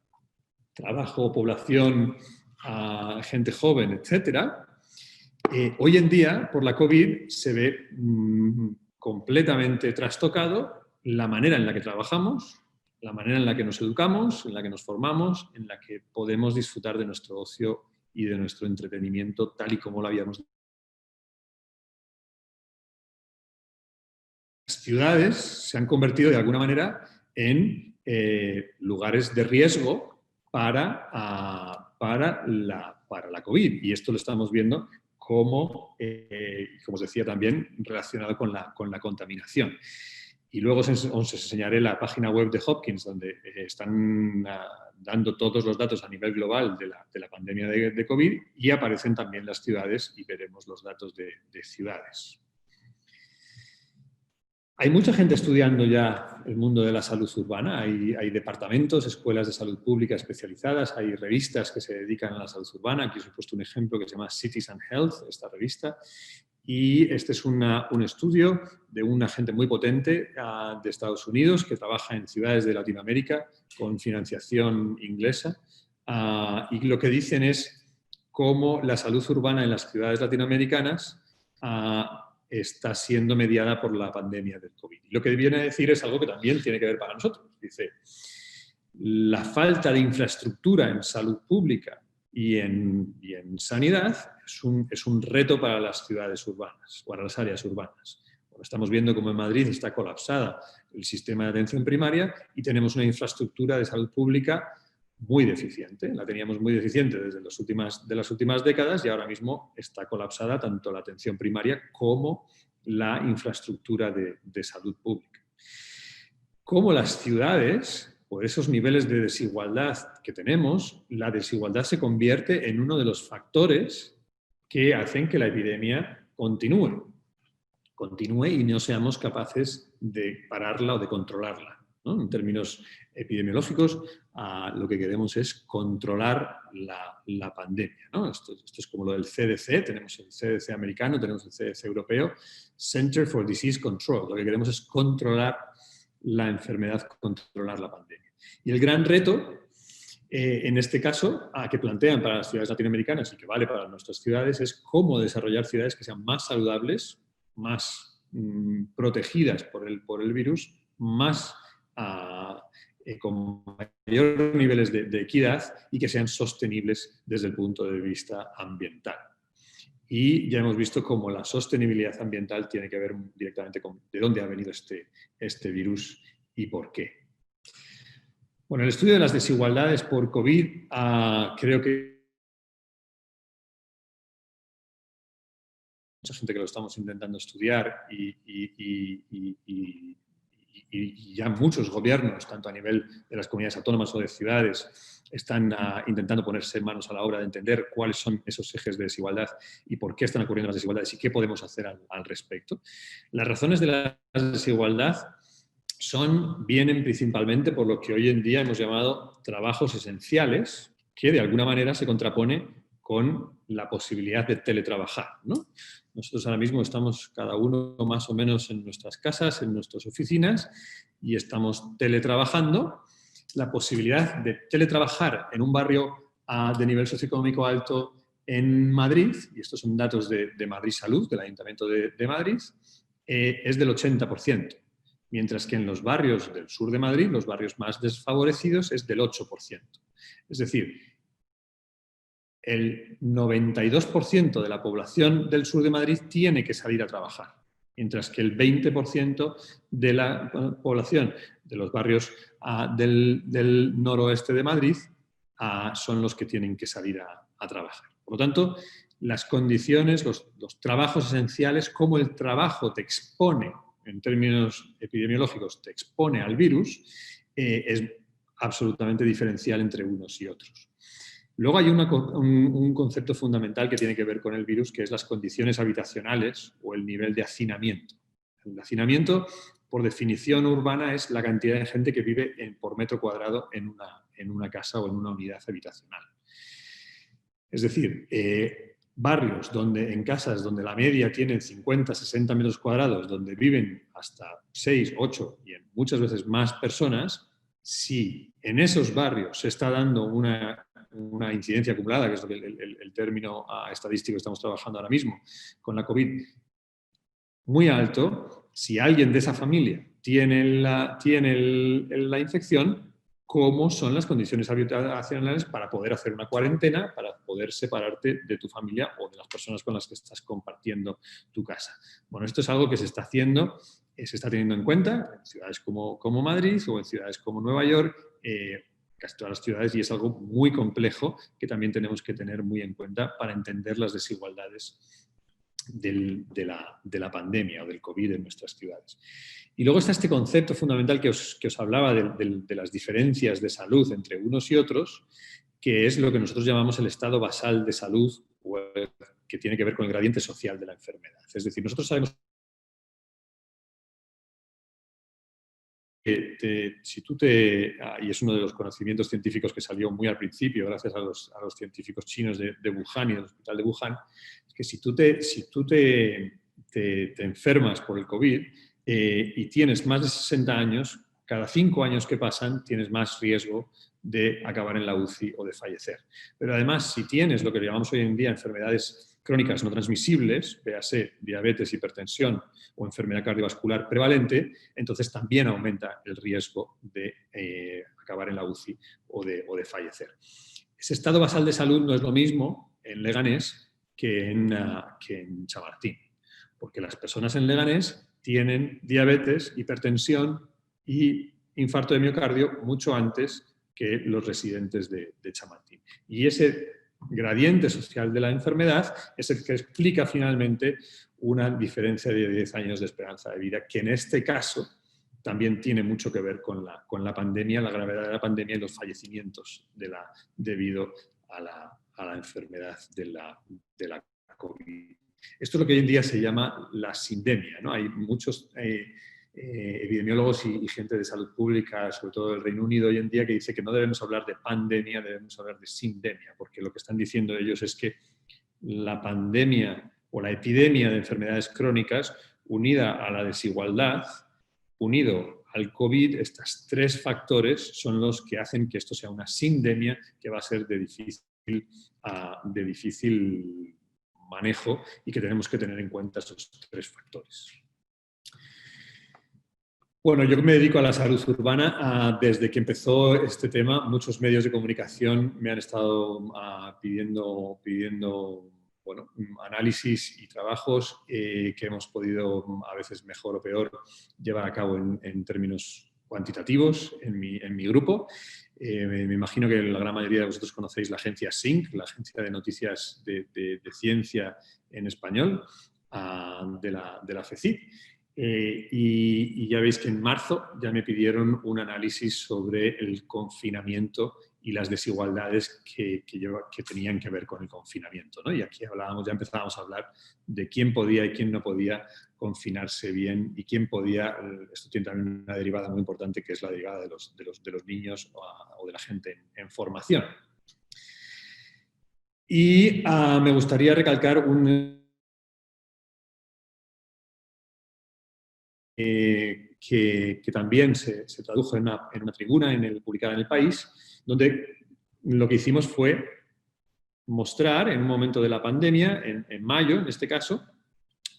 trabajo, población, gente joven, etcétera, hoy en día, por la COVID, se ve completamente trastocado la manera en la que trabajamos, la manera en la que nos educamos, en la que nos formamos, en la que podemos disfrutar de nuestro ocio y de nuestro entretenimiento tal y como lo habíamos. Las ciudades se han convertido de alguna manera en lugares de riesgo para la COVID. Y esto lo estamos viendo como os decía también, relacionado con la contaminación. Y luego os enseñaré la página web de Hopkins, donde están dando todos los datos a nivel global de la pandemia de COVID, y aparecen también las ciudades y veremos los datos de ciudades. Hay mucha gente estudiando ya el mundo de la salud urbana, hay departamentos, escuelas de salud pública especializadas, hay revistas que se dedican a la salud urbana. Aquí os he puesto un ejemplo que se llama Cities and Health, esta revista, y este es un estudio de una gente muy potente de Estados Unidos que trabaja en ciudades de Latinoamérica con financiación inglesa, y lo que dicen es cómo la salud urbana en las ciudades latinoamericanas está siendo mediada por la pandemia del COVID. Lo que viene a decir es algo que también tiene que ver para nosotros. Dice, la falta de infraestructura en salud pública y en sanidad es un reto para las ciudades urbanas, para las áreas urbanas. Estamos viendo cómo en Madrid está colapsada el sistema de atención primaria y tenemos una infraestructura de salud pública muy deficiente. La teníamos muy deficiente desde las últimas décadas y ahora mismo está colapsada tanto la atención primaria como la infraestructura de salud pública. Como las ciudades, por esos niveles de desigualdad que tenemos, la desigualdad se convierte en uno de los factores que hacen que la epidemia continúe y no seamos capaces de pararla o de controlarla, ¿no? En términos epidemiológicos, lo que queremos es controlar la pandemia, ¿no? Esto es como lo del CDC, tenemos el CDC americano, tenemos el CDC europeo, Center for Disease Control. Lo que queremos es controlar la enfermedad, controlar la pandemia. Y el gran reto, en este caso, que plantean para las ciudades latinoamericanas y que vale para nuestras ciudades, es cómo desarrollar ciudades que sean más saludables, más protegidas por el virus, más con mayores niveles de equidad y que sean sostenibles desde el punto de vista ambiental. Y ya hemos visto cómo la sostenibilidad ambiental tiene que ver directamente con de dónde ha venido este virus y por qué. Bueno, el estudio de las desigualdades por COVID creo que mucha gente que lo estamos intentando estudiar y ya muchos gobiernos, tanto a nivel de las comunidades autónomas o de ciudades, están intentando ponerse manos a la obra de entender cuáles son esos ejes de desigualdad y por qué están ocurriendo las desigualdades y qué podemos hacer al respecto. Las razones de la desigualdad vienen principalmente por lo que hoy en día hemos llamado trabajos esenciales, que de alguna manera se contrapone con la posibilidad de teletrabajar, ¿no? Nosotros ahora mismo estamos cada uno más o menos en nuestras casas, en nuestras oficinas, y estamos teletrabajando. La posibilidad de teletrabajar en un barrio de nivel socioeconómico alto en Madrid, y estos son datos de Madrid Salud, del Ayuntamiento de Madrid, es del 80%, mientras que en los barrios del sur de Madrid, los barrios más desfavorecidos, es del 8%. Es decir, el 92% de la población del sur de Madrid tiene que salir a trabajar, mientras que el 20% de la población de los barrios del noroeste de Madrid son los que tienen que salir a trabajar. Por lo tanto, las condiciones, los trabajos esenciales, cómo el trabajo te expone, en términos epidemiológicos, te expone al virus, es absolutamente diferencial entre unos y otros. Luego hay un concepto fundamental que tiene que ver con el virus, que es las condiciones habitacionales o el nivel de hacinamiento. El hacinamiento, por definición urbana, es la cantidad de gente que vive por metro cuadrado en una casa o en una unidad habitacional. Es decir, barrios en casas donde la media tienen 50, 60 metros cuadrados, donde viven hasta 6, 8 y muchas veces más personas, si en esos barrios se está dando una incidencia acumulada, que es el término estadístico que estamos trabajando ahora mismo, con la COVID muy alto, si alguien de esa familia tiene la infección, ¿cómo son las condiciones habitacionales para poder hacer una cuarentena, para poder separarte de tu familia o de las personas con las que estás compartiendo tu casa? Bueno, esto es algo que se está haciendo, se está teniendo en cuenta en ciudades como Madrid o en ciudades como Nueva York, casi todas las ciudades, y es algo muy complejo que también tenemos que tener muy en cuenta para entender las desigualdades de la pandemia o del COVID en nuestras ciudades. Y luego está este concepto fundamental que os hablaba de las diferencias de salud entre unos y otros, que es lo que nosotros llamamos el estado basal de salud, que tiene que ver con el gradiente social de la enfermedad. Es decir, nosotros sabemos que y es uno de los conocimientos científicos que salió muy al principio, gracias a los científicos chinos de Wuhan y del hospital de Wuhan, es que si tú te enfermas por el COVID y tienes más de 60 años, cada 5 años que pasan tienes más riesgo de acabar en la UCI o de fallecer. Pero además, si tienes lo que llamamos hoy en día enfermedades crónicas no transmisibles, véase diabetes, hipertensión o enfermedad cardiovascular prevalente, entonces también aumenta el riesgo de acabar en la UCI o de fallecer. Ese estado basal de salud no es lo mismo en Leganés que en Chamartín, porque las personas en Leganés tienen diabetes, hipertensión y infarto de miocardio mucho antes que los residentes de Chamartín. Y ese gradiente social de la enfermedad es el que explica finalmente una diferencia de 10 años de esperanza de vida, que en este caso también tiene mucho que ver con la pandemia, la gravedad de la pandemia y los fallecimientos debido a la enfermedad de la COVID. Esto es lo que hoy en día se llama la sindemia, ¿no? Hay muchos epidemiólogos y gente de salud pública, sobre todo del Reino Unido hoy en día, que dice que no debemos hablar de pandemia, debemos hablar de sindemia, porque lo que están diciendo ellos es que la pandemia o la epidemia de enfermedades crónicas, unida a la desigualdad, unido al COVID, estos 3 factores son los que hacen que esto sea una sindemia que va a ser de difícil manejo y que tenemos que tener en cuenta esos 3 factores. Bueno, yo me dedico a la salud urbana. Desde que empezó este tema, muchos medios de comunicación me han estado pidiendo bueno, análisis y trabajos que hemos podido, a veces mejor o peor, llevar a cabo en términos cuantitativos en mi grupo. Me imagino que la gran mayoría de vosotros conocéis la agencia SYNC, la agencia de noticias de ciencia en español, de la FECIP. Y ya veis que en marzo ya me pidieron un análisis sobre el confinamiento y las desigualdades que tenían que ver con el confinamiento, ¿no? Y aquí ya empezábamos a hablar de quién podía y quién no podía confinarse bien y quién podía. Esto tiene también una derivada muy importante, que es la derivada de los niños o de la gente en formación. Y me gustaría recalcar que también se tradujo en una tribuna publicada en El País, donde lo que hicimos fue mostrar en un momento de la pandemia, en mayo en este caso,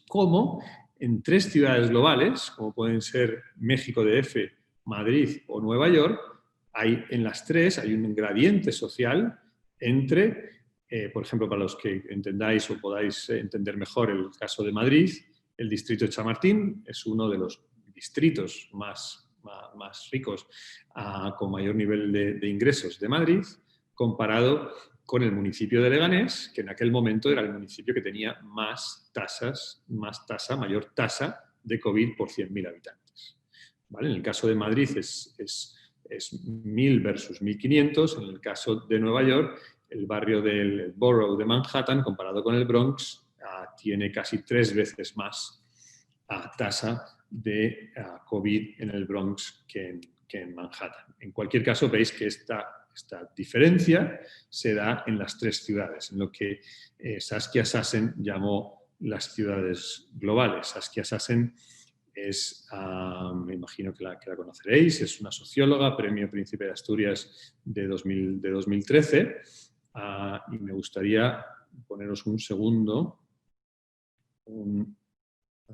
cómo en 3 ciudades globales, como pueden ser México DF, Madrid o Nueva York, en las 3 hay un gradiente social entre, por ejemplo, para los que entendáis o podáis entender mejor el caso de Madrid, el distrito de Chamartín es uno de los distritos más ricos, con mayor nivel de ingresos de Madrid, comparado con el municipio de Leganés, que en aquel momento era el municipio que tenía mayor tasa de COVID por 100.000 habitantes. ¿Vale? En el caso de Madrid es 1.000 versus 1.500. En el caso de Nueva York, el barrio del Borough de Manhattan, comparado con el Bronx, tiene casi 3 veces más tasa de COVID en el Bronx que en Manhattan. En cualquier caso, veis que diferencia se da en las 3 ciudades, en lo que Saskia Sassen llamó las ciudades globales. Saskia Sassen es, me imagino que la conoceréis, es una socióloga, Premio Príncipe de Asturias de 2013, y me gustaría poneros un segundo, a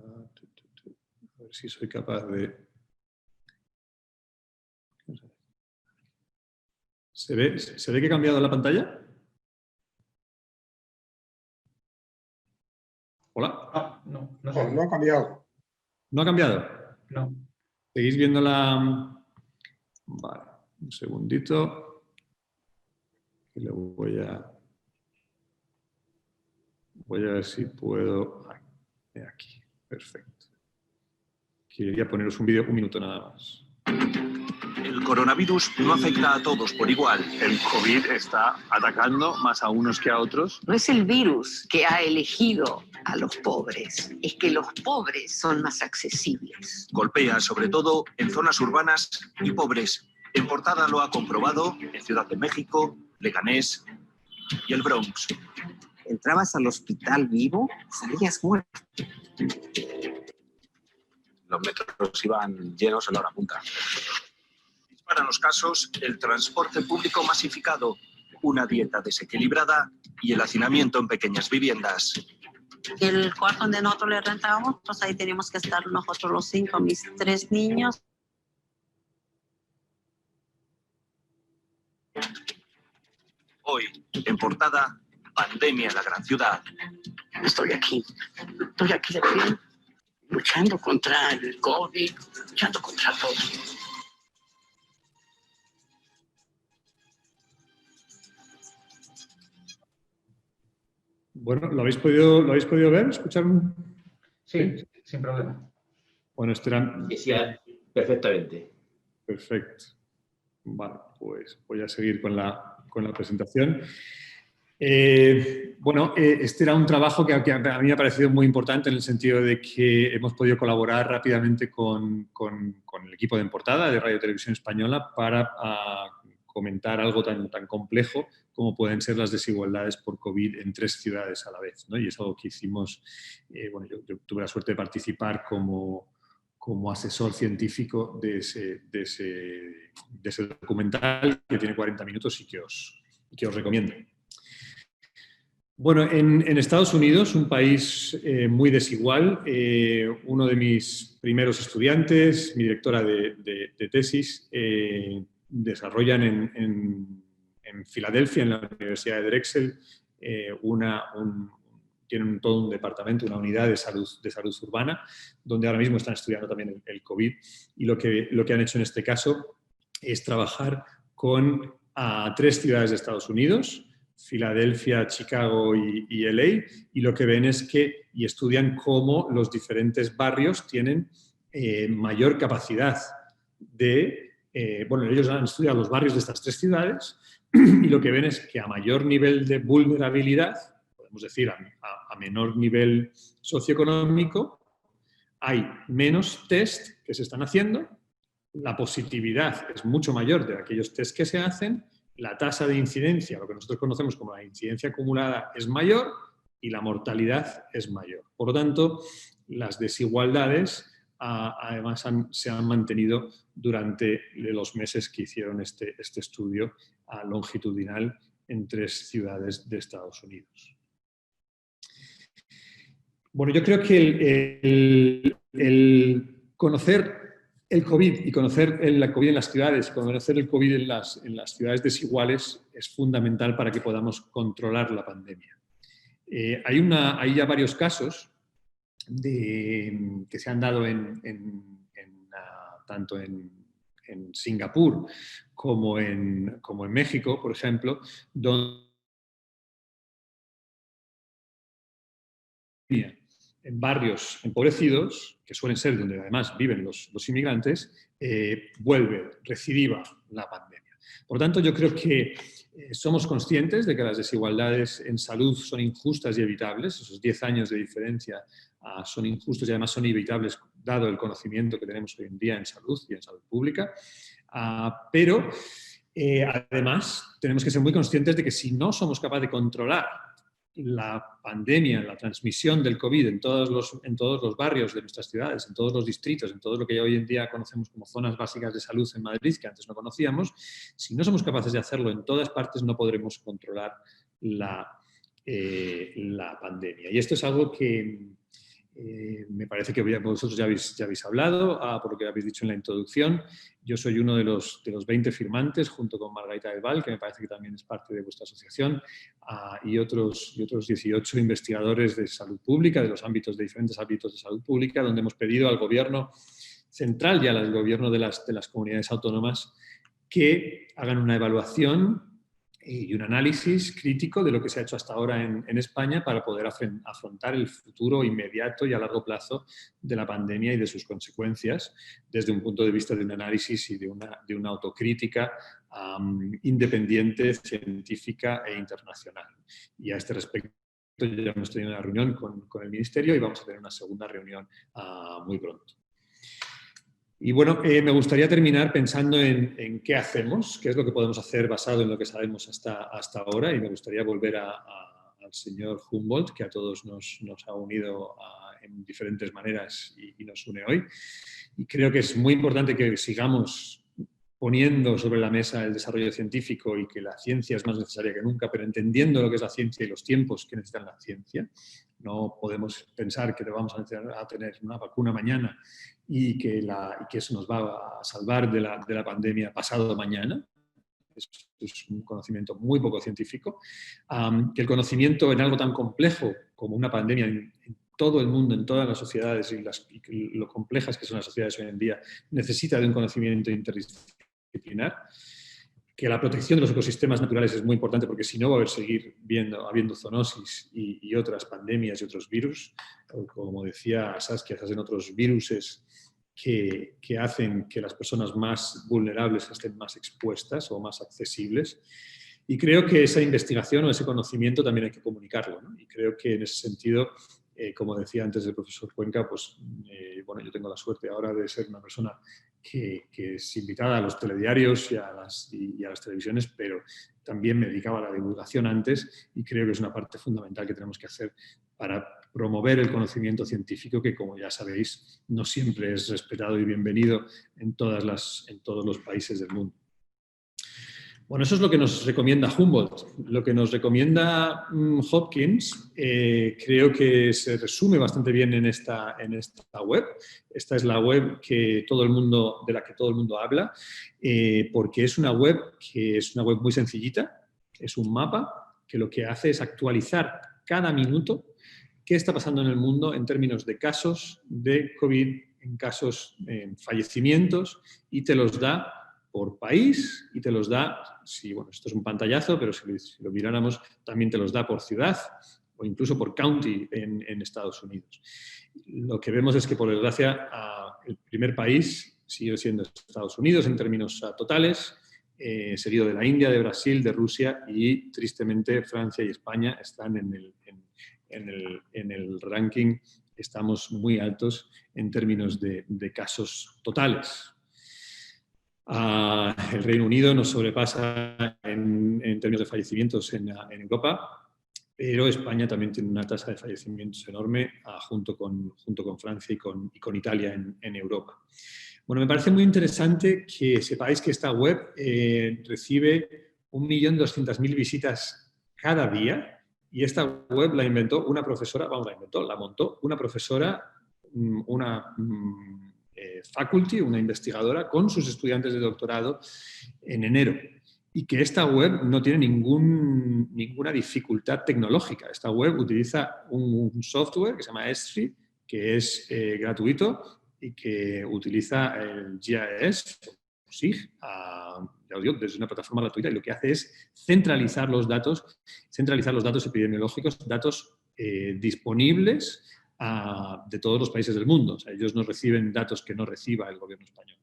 ver si soy capaz de... ¿Se ve que he cambiado la pantalla? ¿Hola? No No ha cambiado. ¿No ha cambiado? No. ¿Seguís viendo la...? Vale, un segundito. Y lo voy a ver si puedo... Aquí, perfecto. Quería poneros un vídeo, un minuto nada más. El coronavirus no afecta a todos por igual. El COVID está atacando más a unos que a otros. No es el virus que ha elegido a los pobres, es que los pobres son más accesibles. Golpea sobre todo en zonas urbanas y pobres. En Portada lo ha comprobado en Ciudad de México, Leganés y el Bronx. Entrabas al hospital vivo, salías muerto. Los metros iban llenos en la hora punta. Disparan los casos, el transporte público masificado, una dieta desequilibrada y el hacinamiento en pequeñas viviendas. El cuarto donde nosotros le rentábamos, pues ahí teníamos que estar nosotros los 5, mis 3 niños. Hoy, en Portada, pandemia en la gran ciudad. Estoy aquí de pie, luchando contra el COVID, luchando contra todo. Bueno, ¿lo habéis podido ver? ¿Escuchar? Sí, sin problema. Bueno, Sí, perfectamente. Perfecto. Vale, pues voy a seguir con la presentación. Este era un trabajo que a mí me ha parecido muy importante en el sentido de que hemos podido colaborar rápidamente con el equipo de En Portada de Radio y Televisión Española para comentar algo tan complejo como pueden ser las desigualdades por COVID en 3 ciudades a la vez, ¿no? Y es algo que hicimos, yo tuve la suerte de participar como asesor científico de ese documental, que tiene 40 minutos y que os recomiendo. Bueno, en Estados Unidos, un país muy desigual, uno de mis primeros estudiantes, mi directora de tesis, desarrollan en Filadelfia, en la Universidad de Drexel, tienen todo un departamento, una unidad de salud urbana, donde ahora mismo están estudiando también el COVID, y lo que han hecho en este caso es trabajar con 3 ciudades de Estados Unidos, Filadelfia, Chicago y LA, y lo que ven es que, y estudian cómo los diferentes barrios tienen mayor capacidad de... ellos han estudiado los barrios de estas 3 ciudades, y lo que ven es que a mayor nivel de vulnerabilidad, podemos decir a menor nivel socioeconómico, hay menos test que se están haciendo, la positividad es mucho mayor de aquellos test que se hacen, la tasa de incidencia, lo que nosotros conocemos como la incidencia acumulada, es mayor y la mortalidad es mayor. Por lo tanto, las desigualdades además se han mantenido durante los meses que hicieron este estudio longitudinal en 3 ciudades de Estados Unidos. Bueno, yo creo que el conocer el COVID y conocer el COVID en las ciudades, conocer el COVID en las ciudades desiguales es fundamental para que podamos controlar la pandemia. Hay ya varios casos que se han dado tanto en Singapur como en México, por ejemplo, donde en barrios empobrecidos, que suelen ser donde además viven los inmigrantes, recidiva la pandemia. Por tanto, yo creo que somos conscientes de que las desigualdades en salud son injustas y evitables. Esos 10 años de diferencia son injustos y además son evitables dado el conocimiento que tenemos hoy en día en salud y en salud pública. Pero Además, tenemos que ser muy conscientes de que si no somos capaces de controlar la pandemia, la transmisión del COVID en todos los barrios de nuestras ciudades, en todos los distritos, en todo lo que hoy en día conocemos como zonas básicas de salud en Madrid, que antes no conocíamos, si no somos capaces de hacerlo en todas partes, no podremos controlar la pandemia. Y esto es algo que me parece que vosotros ya habéis hablado, por lo que habéis dicho en la introducción. Yo soy uno de los 20 firmantes, junto con Margarita del Val, que me parece que también es parte de vuestra asociación, y otros 18 investigadores de salud pública, de diferentes ámbitos de salud pública, donde hemos pedido al Gobierno central y al Gobierno de las comunidades autónomas que hagan una evaluación y un análisis crítico de lo que se ha hecho hasta ahora en España para poder afrontar el futuro inmediato y a largo plazo de la pandemia y de sus consecuencias desde un punto de vista de un análisis y de una autocrítica independiente, científica e internacional. Y a este respecto ya hemos tenido una reunión con el Ministerio y vamos a tener una segunda reunión muy pronto. Y bueno, me gustaría terminar pensando en qué hacemos, qué es lo que podemos hacer basado en lo que sabemos hasta ahora, y me gustaría volver al señor Humboldt, que a todos nos ha unido en diferentes maneras y nos une hoy. Y creo que es muy importante que sigamos poniendo sobre la mesa el desarrollo científico y que la ciencia es más necesaria que nunca, pero entendiendo lo que es la ciencia y los tiempos que necesitan la ciencia. No podemos pensar que vamos a tener una vacuna mañana y que eso nos va a salvar de la pandemia pasado mañana. Es un conocimiento muy poco científico. Que el conocimiento en algo tan complejo como una pandemia en todo el mundo, en todas las sociedades y lo complejas que son las sociedades hoy en día, necesita de un conocimiento interdisciplinar. Que la protección de los ecosistemas naturales es muy importante porque si no va a seguir habiendo zoonosis y otras pandemias y otros virus. Como decía Saskia, hacen otros viruses que hacen que las personas más vulnerables estén más expuestas o más accesibles. Y creo que esa investigación o ese conocimiento también hay que comunicarlo, ¿no? Y creo que en ese sentido, como decía antes el profesor Cuenca, pues bueno, yo tengo la suerte ahora de ser una persona que es invitada a los telediarios y a las televisiones, pero también me dedicaba a la divulgación antes y creo que es una parte fundamental que tenemos que hacer para promover el conocimiento científico que, como ya sabéis, no siempre es respetado y bienvenido en todos los países del mundo. Bueno, eso es lo que nos recomienda Humboldt. Lo que nos recomienda Hopkins creo que se resume bastante bien en esta web. Esta es la web de la que todo el mundo habla, porque es una web muy sencillita, es un mapa que lo que hace es actualizar cada minuto qué está pasando en el mundo en términos de casos de COVID, en fallecimientos, y te los da por país y te los da, bueno, esto es un pantallazo, pero si lo miráramos, también te los da por ciudad o incluso por county en Estados Unidos. Lo que vemos es que, por desgracia, el primer país sigue siendo Estados Unidos en términos totales, seguido de la India, de Brasil, de Rusia y, tristemente, Francia y España están en el ranking, estamos muy altos en términos de casos totales. El Reino Unido nos sobrepasa en términos de fallecimientos en Europa, pero España también tiene una tasa de fallecimientos enorme junto con Francia y con Italia en Europa. Bueno, me parece muy interesante que sepáis que esta web recibe 1.200.000 visitas cada día, y esta web la montó una profesora, faculty, una investigadora, con sus estudiantes de doctorado en enero. Y que esta web no tiene ninguna dificultad tecnológica. Esta web utiliza un software que se llama Esri, que es gratuito y que utiliza el GIS, SIG, desde una plataforma gratuita, y lo que hace es centralizar los datos epidemiológicos, datos disponibles de todos los países del mundo. O sea, ellos no reciben datos que no reciba el gobierno español.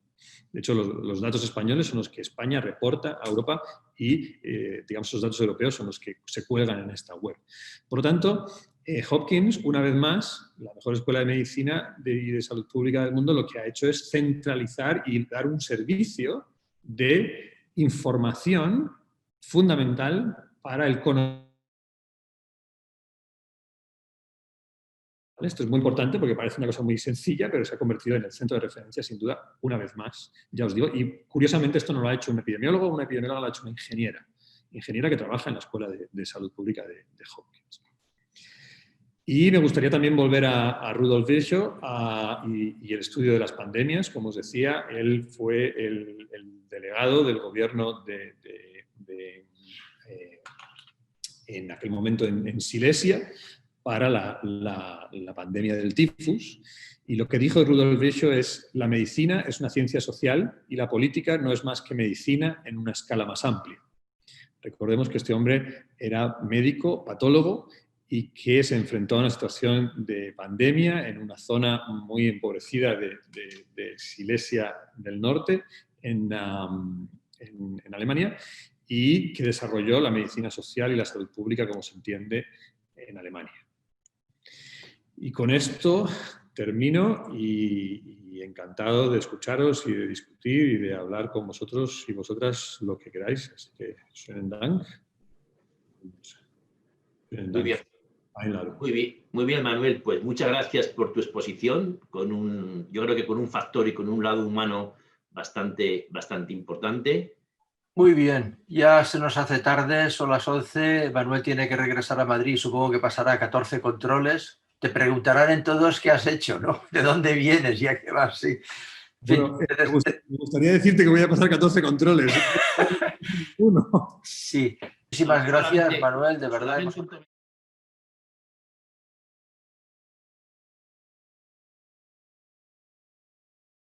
De hecho, los datos españoles son los que España reporta a Europa y, digamos, los datos europeos son los que se cuelgan en esta web. Por lo tanto, Hopkins, una vez más, la mejor escuela de medicina y de salud pública del mundo, lo que ha hecho es centralizar y dar un servicio de información fundamental para el conocimiento. Esto es muy importante porque parece una cosa muy sencilla, pero se ha convertido en el centro de referencia, sin duda, una vez más, ya os digo. Y curiosamente esto no lo ha hecho un epidemiólogo, una epidemióloga lo ha hecho una ingeniera que trabaja en la Escuela de Salud Pública de Hopkins. Y me gustaría también volver a Rudolf Virchow y el estudio de las pandemias. Como os decía, él fue el delegado del gobierno en aquel momento en Silesia para la pandemia del tifus. Y lo que dijo Rudolf Virchow es: la medicina es una ciencia social y la política no es más que medicina en una escala más amplia. Recordemos que este hombre era médico, patólogo, y que se enfrentó a una situación de pandemia en una zona muy empobrecida de Silesia del Norte, en Alemania, y que desarrolló la medicina social y la salud pública como se entiende en Alemania. Y con esto termino y encantado de escucharos y de discutir y de hablar con vosotros y vosotras lo que queráis. Así que, schönen Dank. Muy bien. Muy bien, Manuel. Pues muchas gracias por tu exposición, yo creo que con un factor y con un lado humano bastante importante. Muy bien, ya se nos hace tarde, son las 11, Manuel tiene que regresar a Madrid, supongo que pasará a 14 controles. Te preguntarán en todos qué has hecho, ¿no? ¿De dónde vienes y a qué vas? Sí. Bueno, me gustaría decirte que voy a pasar 14 controles. Uno. Sí. Muchísimas gracias, Manuel, de verdad.